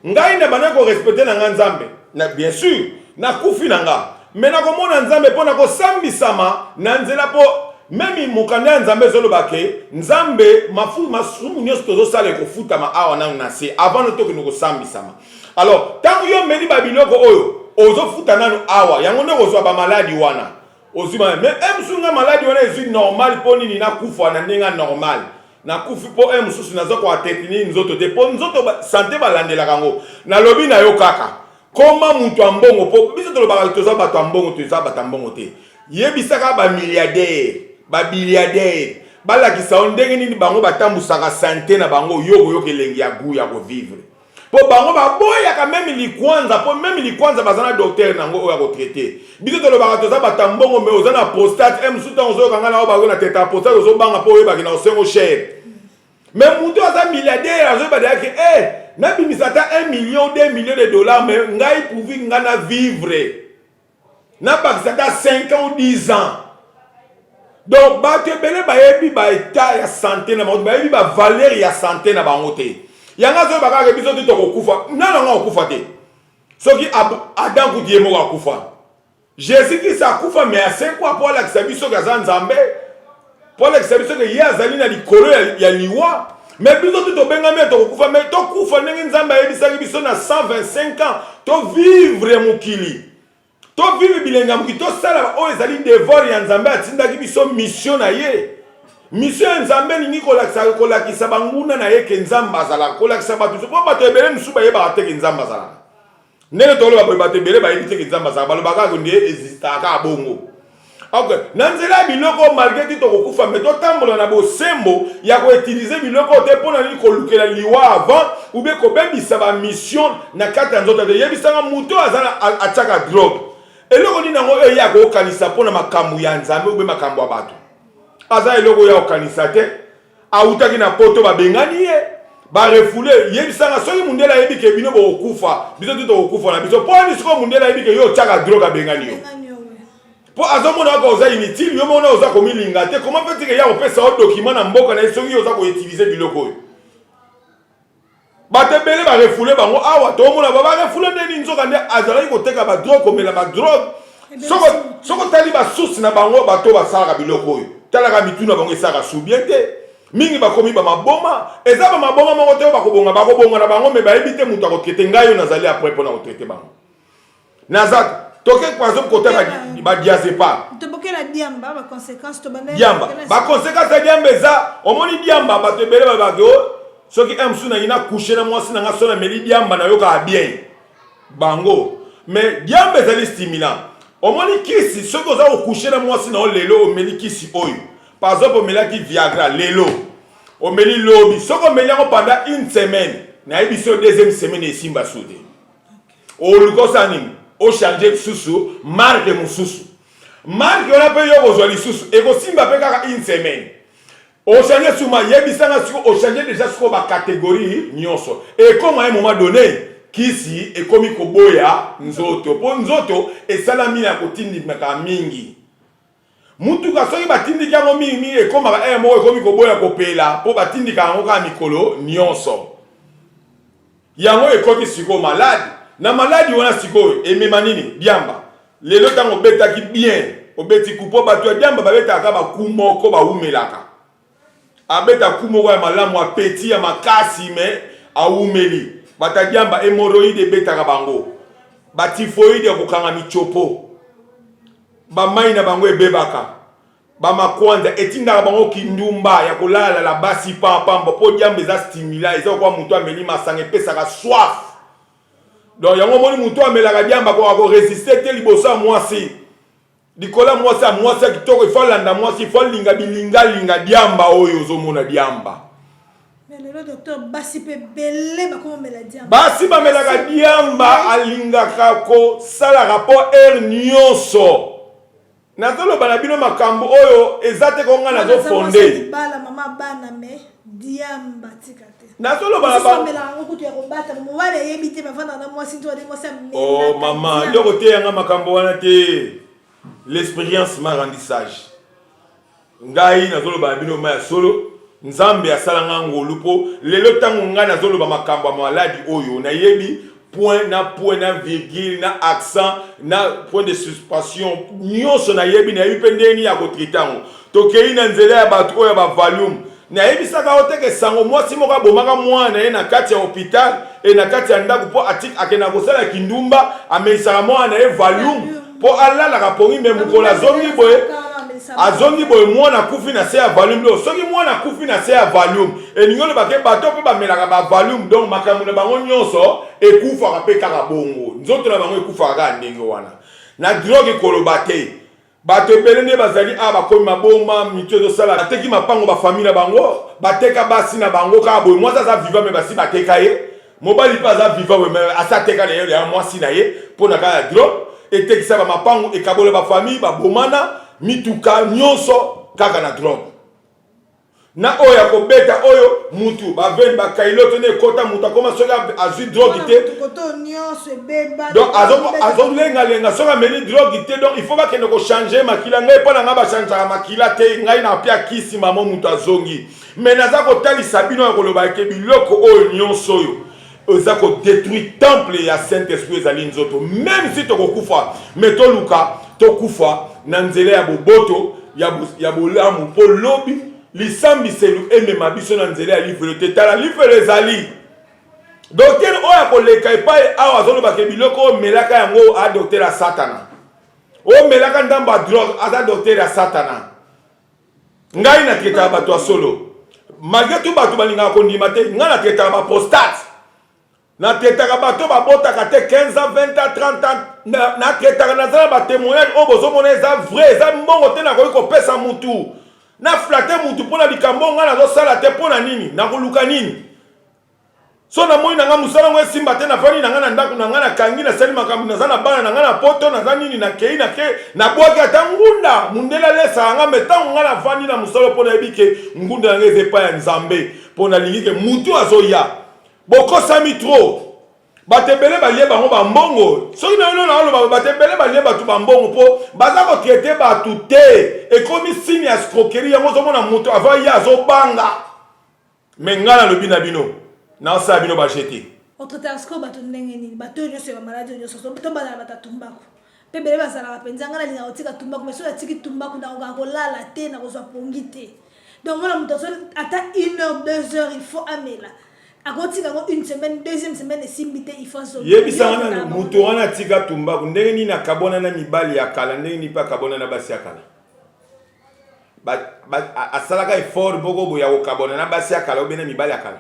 [SPEAKER 2] Ngai na bana ko respecter na Nzambe na bien sûr na kufi na nga mais na komona Nzambe pona ko sambisama na nzela po memi mukanda Nzambe zolo bake Nzambe masumu nyonso tozo sala ko futama awa na se avant to ko sambisama. Alors tango yo meli babiloko oyo ozo futa nanu awa yango ndeko zo ba maladie wana ozima mais emsunga maladie wana ezu normal poni ni na kufa na ndenga normal. Na kufi po mususu nazo ko atetini nzoto te po nzoto santé balandela kango na lobi na yo kaka koma muntu ambongo po biso to lobaka toza bato ambongo toza bato ambongo te yebisaka ba milliardaire balakisa ndenge nini bango batambusaka santé na bango yoko elengi ya gu ya ko vivre po bango baboya ka même likwanza bazana docteur nango oya ko traiter biso to lobaka toza bato ambongo mais ozana prostate mususu ozo kanga na oba na teta prostate ozo banga po oyeba kina osengo cher. Mais mutu aza milliardaire azo ba dake na bimisata 1 million 2 millions de dollars mais ngai pouvi ngana vivre na bakisata 5 ans ou 10 ans. Donc bato ebele bayebi ba état ya santé na bango bayebi ba valeur ya santé na bango te. Yanga zo bakaka biso te to kokufa nana nga okufa te soki Adam kudie mo akufa Jésus Christ akufa mais c'est quoi pour la kisabiso ka Nzambe pour la kisabiso ke ye azali na likolo ya liwa Mais biso tout bengami tokufa mais tokufa ndenge nzambe ayebisaki biso na 125 ans to vivre mokili to vivre bilenga mokili to sala oyo ezali devoir ya nzambe atindaki biso mission na ye. Mission ya nzambe ningi kolakisa banguna na ye ke nzambe azala kolakisa bato so po bato ebele musu bayebaka te ke nzambe azala. Ndenge toloba boye bato ebele bayebi te ke nzambe azala balobaka ko ndiye existaka bongo. Okay, nanzela biloko malgré que tokokufa mais totambola na bosembo ya ko utiliser biloko te pona ni kolukela liwa avant ou bien ko bebisa ba mission na kata nzoto de yebisanga muto azana ataka drogue. Eloko ni nango ya ko kanisa pona makambu ya nzambe ou bien makambu ya bato. Aza eloko ya kanisa te autaki na poto ba bengani ye ba refoule yebisanga soki mundela yebi ke bino bokufa biso to tokufa na biso poni siko mundela yebi ke yo taka drogue bengani yo. Pour azomona ko oza inutile yo mona oza komilinga te comment fait que ya opesa o document na mboka na soki oza ko utiliser biloko batebele ba refoule bango awa to mona ba refoule ndeni nzoka nde azalaki koteka ba drogue komela ba drogue soko tali ba source na bango bato basala biloko oyo talaka mituna bango esaka soubiente mingi bakomi ba maboma eza ba maboma moko te bakobonga na bango me ba ebite mutu akokete ngayo nazali après pona kotraiter bango nazat toke kwa zo côté ba diazepa
[SPEAKER 3] to bokela diamba ba conséquences to bana
[SPEAKER 2] diamba ba conséquences ya diamba eza omoni diamba ba tebele ba bago soki emsu na ina coucher na mwasi na ngaso na meli diamba na yoka bien bango mais diamba ezali stimulant omoni kisi soki oza ko coucher na mwasi na lelo omeli kisi oyo par exemple omelaki viagra lelo omeli lobi soki omeli yango pendant une semaine na ebiso deuxième semaine esimba soude olukosa nini o changer susu marque mususu marque on a payé yo kozwali susu et ko simba pe kaka une semaine o changer suma yebisanga siko o changer déjà siko ba catégorie nyonso et comme à un moment donné kisi et komi koboya nzoto po nzoto et salami ya kotindi maka mingi mutu ka soki batindi kango mingi et comme à un moment komi koboya kopela po batindi kango ka mikolo nyonso yango e koki siko malade na maladi wana sikoyo emema nini diamba lelo tango betaki bien obeti kupo bato ya diamba babetaka bakumoko baumelaka abeta kumoko ya malamu apeti ya makasi me aumeli bata diamba hémorroïde betaka bango batifoïde ya kokanga michopo bamai na bango ebebaka bamakwanda etindaka bango kindumba ya kolala la basi pamba po diamba eza stimula eza kwa mutu ameli masanga epesaka soif. Donc yango moni mutu amelaka diamba ko résister te libosa mwasi dikola mwasi kitoko ifalanda mwasi ifalinga bilinga diamba oyo ozomona diamba
[SPEAKER 3] mais le docteur basi pe belé ba ko mela diamba
[SPEAKER 2] basi ba melaka diamba alingaka ko sala rapport nyonso nazolo bana bino makambo oyo ezate ko ngana zo fondé
[SPEAKER 3] bala mama bana me diamba tikate
[SPEAKER 2] nazolo bana ba
[SPEAKER 3] oh
[SPEAKER 2] maman loko te yanga makambo wana te l'expérience m'a rendu sage ngai nazolo bana bino ma solo nzambe asala ngolu po lelo tango nga nazolo ba makambo maladi oyo na yebi point na virgule na accent na point de suspension nyonso na yebi na yipendeni ya kotritango tokei na nzela ya bato oyo ba volume na yebisaka oteke sango mwasi moko abomaka mwana ye na kati ya hôpital e na kati ya ndako po akena kosala kindumba ameisaka mwana ye volume po alalaka pongi me mokolo azongi boye mwana kufi na se ya volume lo soki mwana kufi na se ya volume eningolo bake bato pe bamelaka ba volume donc makambo na bango nyonso ekufaka pe kaka bongo nzoto na bango ekufaka kaka ndenge wana na drogue koloba te bato ebelene bazali bakomi maboma mitu ezosala bateki mapango bafamille na bango bateka basi na bango kaka boye mwasi aza viva me basi bateka ye mobali mpe aza viva boye me asateka na ye ya mwasi na ye mpo na kaka ya drogue etekisa bamapango ekabola bafamille babomana mituka nyonso kaka na drogue na oyo akobeta oyo mutu baveni bakailoto ne ekota mutu akoma soki azwi drogue te donc azolengalenga soki ameli drogue te donc il faut bakende kochange makila ngai mpo na ngai bachangeaka makila te ngai na mpe akisi mamo mutu azongi me naza kotalisa bino ya koloba eke biloko oyo nyonso oyo eza kodétruire temple ya Saint-Esprit ezali nzoto même si tokokufa me toluka tokufa na nzela ya boboto ya bolamu po lobi lisambi selu emema biso na nzela ya livre te tala livre ezali docteur oya koleka epai awa azolobaka biloko oyo melaka yango a docteur ya satana oyo melaka ndambo ya drogue aza docteur ya satana ngai nateketaka bato ya solo malgré tout bato balingaka kondima te ngai nateketaka baprostate nateketaka bato babotaka te 15 ans 20 ans 30 ans nateketaka naza na batémoignage oyo bozomona eza vrai eza mbongo te nakoki kopesa mutu na flate mutu mpona likambo ngai nazosala te mpona nini nakoluka nini so na moi nanga musala ngo esimba te na fani nanga na ndako nanga na kangi na sali makambo naza na bana nanga na poto naza nini na kei na ke na bwaki ata ngunda mundela lesa nga metango nga na fani na musala mpona ebike ngunda nanga ezepa ya nzambe mpona lingike mutu azoya bokosami tro batebele balie bango bambongo soki na yo na oloba batebele balie batu bambongo mpo baza kotraite batu te ekomi signe ya escroquerie yango ozomona mutu ava ye azobanga me nga nalobi na bino na osala bino bajete
[SPEAKER 3] ototasko bato ndenge nini bato oyo nyonso ya bamaladi oyo nyonso tobandana bata tumbaku mpe bele bazalaka mpenza nga nalinga kotika tumbaku me soki atiki tumbaku nakoka kolala te nakozwa pongi te donc mona moto ata 1 heure 2 heures il faut amela akotika ngo une semaine deuxième semaine esimbi te il faut
[SPEAKER 2] yebisanga nano moto wana atika tumbaku ndenge nini akabona na mibali ya kala ndenge nini mpe akabona na basi ya kala asalaka effort boko boya kokabona na basi ya kala obe na mibali ya kala.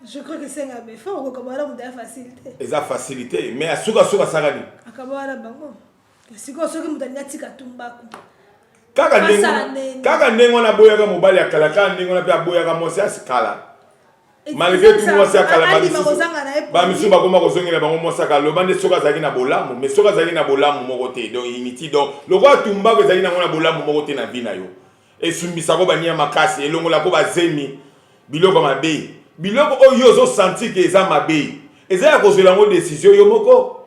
[SPEAKER 3] Je crois que c'est un peu fort, on a facilité.
[SPEAKER 2] Eza facilité, mais asuka sagani.
[SPEAKER 3] Akabala bango. Siko soki mutanya tika tumbaku.
[SPEAKER 2] Kaka ndengo na boyaka mobali ya kala kaka ndengo na pe boyaka mosi asikala. Malgré tout mosi akala ba misu ba koma kozongela bango mosi akala lobande soka zaki na bolamu, mais soka zaki na bolamu moko te donc initi donc lokwa tumbaku zaki na ngona bolamu moko te na vina yo. Esumbisa ko bania makasi elongola ko bazemi biloko mabe. Biloko oyo zo senti ke eza mabe eza ya kozela ngo décision yo moko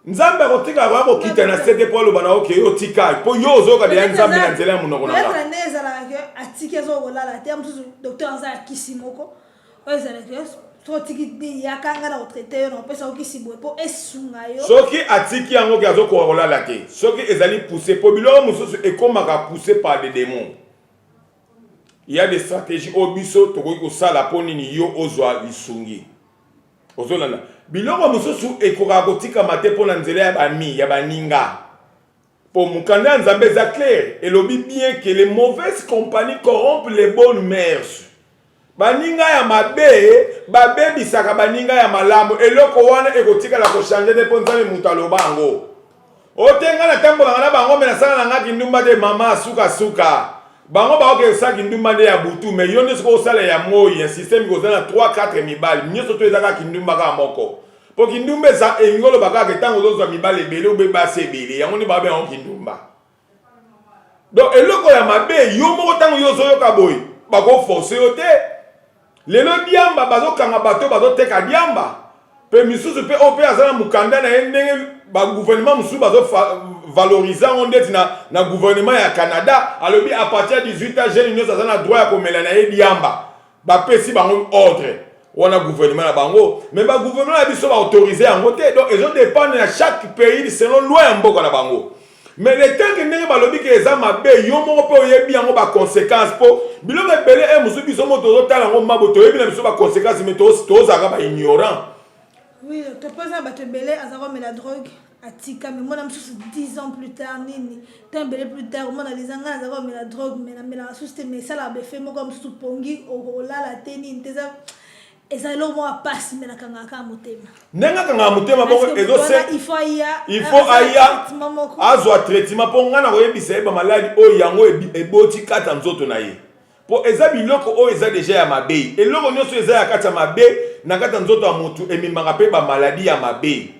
[SPEAKER 2] nzambe akotika bako kita na sete polo bana oke yo tika po yo zo ka de nzambe na nzela ya munoko na nga
[SPEAKER 3] peut-être neza la ke atike zo kolala te amsusu docteur za kisimoko oza la ke so tiki de yakanga na traiter no pesa okisibo po esunga yo
[SPEAKER 2] soki atiki yango ke azo kolala te soki ezali pousser po biloko mususu ekomaka pousser par des démons. Il y a des stratégies au biso tokoki kosala po nini yo ozwa lisungi ozolanda biloko mosusu ekoka kotika mate po na nzela ya bami ya baninga po mukanda nzambe eza clair elobi bien que les mauvaises compagnies corrompent les bonnes mœurs baninga ya mabe babebisaka baninga ya malamu eloko wana ekotikala kochange te po nzambe mutu aloba yango otenga na tambolanga na bango me nasala na ngaki ndumba te mama suka bango ba oke saki ndumba nde ya butu mais yo ndeso ko sala ya moi un système ko zana 3-4 mibali nyoso to ezaka kindumba ka moko po kindumba za engolo baka ke tango zo mibali ebele obe base ebele yango ni ba be on kindumba donc eloko ya mabe yo moko tango yo zo yoka boy bako forcer yo te lelo diamba bazo kanga bato bazo teka diamba pe misusu pe ope azana mukanda na ndenge ba gouvernement musu bazo valoriser on dit na gouvernement ya Canada alobi à partir de 18 ans jeune nous azana droit ya komela na diamba ba pesi bango ordre wana gouvernement na bango mais ba gouvernement ya biso ba autoriser yango te donc ils ont dépendre à chaque pays selon loi ya mboka na bango mais le temps que ndenge balobi ke eza mabe yo moko pe oyebi yango ba conséquences po biloko ebele musu biso moto zotala yango maboto oyebi na biso ba conséquences mais tozaka ba ignorant.
[SPEAKER 3] Oui, tu poses un bateau belé à savoir mais la drogue à tika mais moi je me suis 10 ans plus tard nini tant belé plus tard moi dans les angles à savoir mais la drogue mais la souste mais ça la fait moi comme sous pongi au là la teni nteza eza lo moi passe mais la kanga ka motema
[SPEAKER 2] nenga kanga motema bongo ezo se il faut aya azwa traitement po ngana koyebisa eba maladi o yango eboti kata nzoto na ye po eza biloko o eza déjà ya mabe eloko nyonso eza ya kata mabe na kata nzoto ya mutu emimaka pe ba maladie ya mabe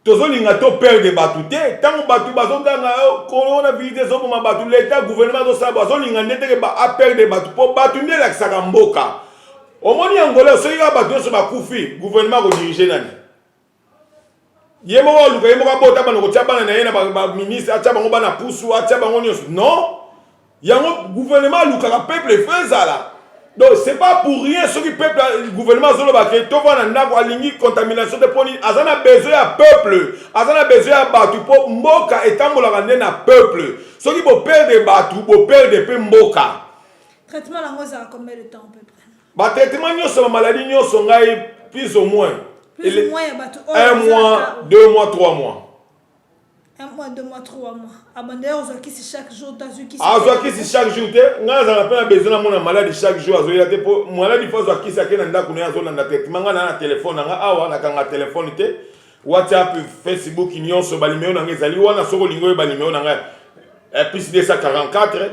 [SPEAKER 2] tozolinga to perdre batu te tango batu bazonganga coronavirus ezoboma batu l'état gouvernement azosala bazolinga nde teke ba perdre batu po batu nde elakisaka mboka omoni angola soki kaka batu nyonso bakufi gouvernement kodirige nani ye moko aluka ye moko abota bana kotia bana na ye na baministre atia bango bana pusu atia bango nyonso non yango gouvernement alukaka peuple efo ezala donc c'est pas pour rien ce qui peuple gouvernement zoloba ke to vana ndako alingi contamination de poni azana besoin ya peuple azana besoin ya batu po mboka etambolaka nde na peuple soki bo perdre batu bo perdre pe mboka
[SPEAKER 3] Traitement lango ça combien de temps à peu près?
[SPEAKER 2] Ba traitement nyonso la maladie nyonso ngai plus ou moins.
[SPEAKER 3] Plus ou moins ya bato.
[SPEAKER 2] 1 mois, 2 mois, 3 mois.
[SPEAKER 3] 1 mois, 2 mois, 3 mois. Ah ben d'ailleurs, on qui chaque jour, t'as vu qui
[SPEAKER 2] si chaque jour, nga za pas besoin de mon maladie chaque jour, azo yate po maladie faut qui ça kena ndako na zo na traitement nga na téléphone nga awa na kanga téléphone te WhatsApp, Facebook nyonso balimeo na ngezali wana soko lingo balimeo na nga plus 244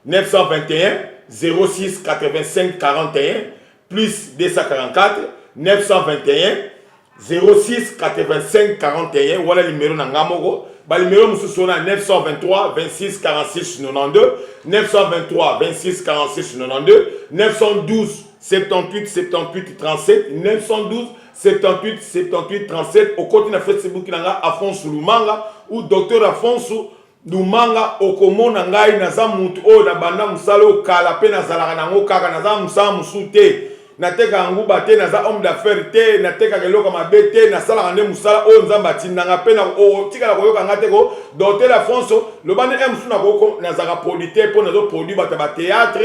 [SPEAKER 2] 921 06 85 41 plus 244 921 06 85 41 voilà numéro na ngamoko. Le numéro est 923 26 46 92, 923 26 46 92, 912 78 78 37, 912 78 78 37. Au côté de Facebook, il y a Afonso Lumanga ou Docteur Afonso Lumanga au Komo Nangai Nazamutu o na banda musalo kalape na zalaka nango kaka naza musala musute. Nateka nguba te naza homme d'affaires te nateka keloko mabe te nasala ngane musala o nzamba tinanga pe na o tikala koyoka ngate ko Docteur Afonso le bande emsu na ko nazaka produire pour nazo produire bata ba théâtre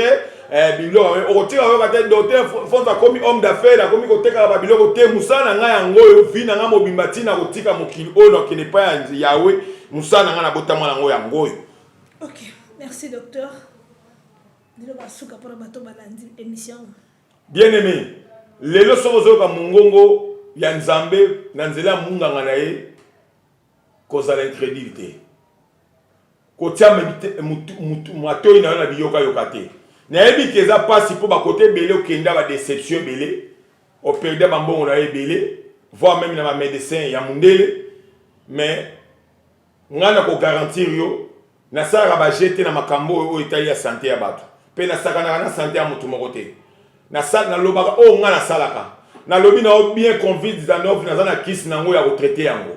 [SPEAKER 2] bilo o tika koyoka te Docteur Afonso komi homme d'affaires komi ko teka ba biloko te musala nga yango yo vi na nga mobimba tina ko tika mokili o no kene pa ya yawe musala nga na botama nango yango.
[SPEAKER 3] OK, merci docteur. Dilo basuka pour bato balandi émission.
[SPEAKER 2] Bien-aimé, les leçons de Mungongo, Yanzambe, Nanzela Munganga nae, cause à l'incrédulité. Kotia Mato ina na biyoka yokate. Na ebi keza passe pour ba côté belé o kenda ba déception belé, o perde ba mbongo na belé, voire même na ba médecin ya mundele, mais ngana ko garantir yo na sala ba jeter na makambo o Italie ya santé ya bato. Pe na sakana na santé ya mutu mokote. Na sala na lobaka o nga na salaka na lobi na bien convite za neuf na zana kiss nango ya retraité yango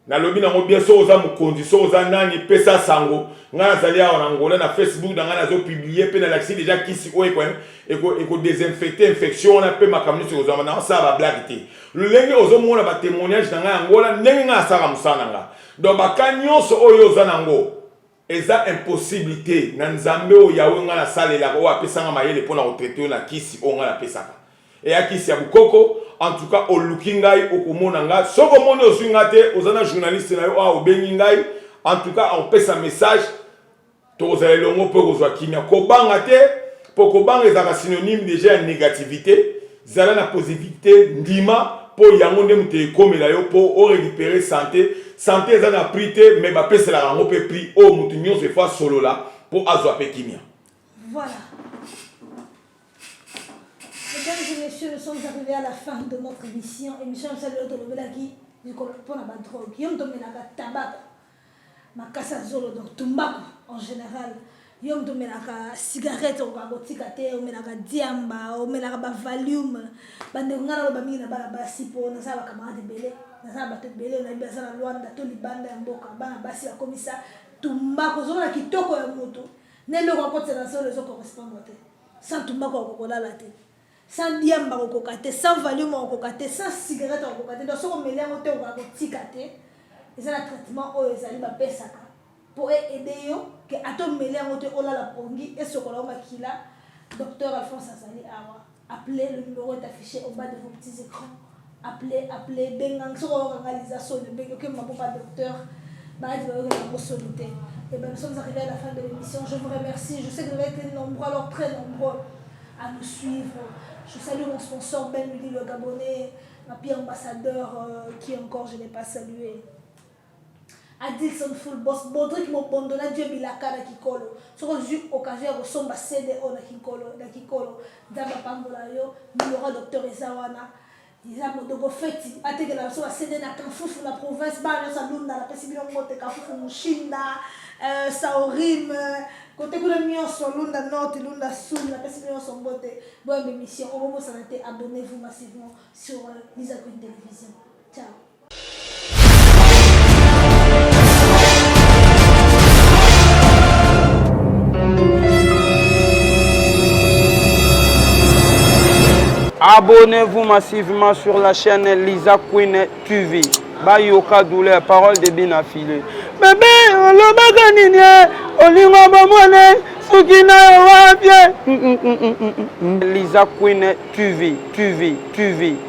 [SPEAKER 2] na lobi na bien so za mukonzi so za nani pesa sango nga na zali ya Angola na Facebook na nga na zo publier pe na laxi déjà kiss o eko désinfecter infection na pe makamni so za na sa ba blague te lenge ozo mona ba témoignage na nga Angola ndenge nga sala musana nga donc ba kanyoso oyo za nango eza impossibilité na nzambe o yawe nga na salela o apesanga mayele pona retraité na kisi o nga na pesaka et ya kisi ya bukoko en tout cas o lukingai o komona nga soko moni o swinga te ozana journaliste na yo a obengi ngai en tout cas on pesa message to ozala longo po kozwa kimia ko banga te po ko banga ezaka synonyme déjà ya négativité zala na positivité ndima po yango nde mute komela yo po o récupérer santé eza na prix te mais ba pesa la rango pe prix o mutu nyonso e fa solo la po azwa pe kimia.
[SPEAKER 3] Voilà. Mesdames et messieurs, nous sommes arrivés à la fin de notre émission. Émission salut de l'Obelaki du pour la drogue. Yom domenaka tabac. Makasa zolo donc tumbako en général. Yom domenaka cigarette au babotika te, o menaka diamba, o menaka ba volume. Bande ngana lo bamingi na bala basi po na sala camarade belé. Na sala bato belé na biasa na Luanda to libanda ya mboka. Bana basi ya komisa tumbako zolo na kitoko ya moto. Nelo kwa kote na solo zo correspondre te. Sans tumbako ko kolala te. Sans diamba ko kokate, sans volume ko kokate, sans cigarette ko kokate. Donc so ko melengo te o ko tikate. C'est un traitement où ils allaient faire ça pour aider yo que atom mêlé en hauteur la pongi et ce qu'on a qui là docteur Alphonse Azali Awa appelez le numéro est affiché au bas de vos petits écrans appelez bengang sur organisation de bengang que ma pas docteur bah je vais vous solliciter et ben nous sommes arrivés à la fin de l'émission. Je vous remercie, je sais que vous avez été nombreux, alors très nombreux à nous suivre. Je salue mon sponsor Ben Willy le Gabonais, ma pire ambassadeur qui encore je n'ai pas salué. Adilson Full Boss, Bodrick Mopondona, Dieu Bilaka na Kikolo. Si on a eu occasion de somba CDO na Kikolo, Dama Pangola yo, il y aura docteur Ezawana. Ils ont de fêti, à que la soie CD na Kanfoufou la province, Barrio Salunda, la possibilité de monter Kanfoufou Mushinda, Saorim, côté que le mien sur Lunda Nord et Lunda Sud, la possibilité de son beauté. Bonne émission, au moment où ça a été, abonnez-vous massivement sur Lisa Queen Télévision. Ciao.
[SPEAKER 1] Abonnez-vous massivement sur la chaîne Lisa Queen TV. Bayoka douleur, parole de Binafile. Bébé, on l'a olingo bomone soki na yo wapie Liza Queen, tu vis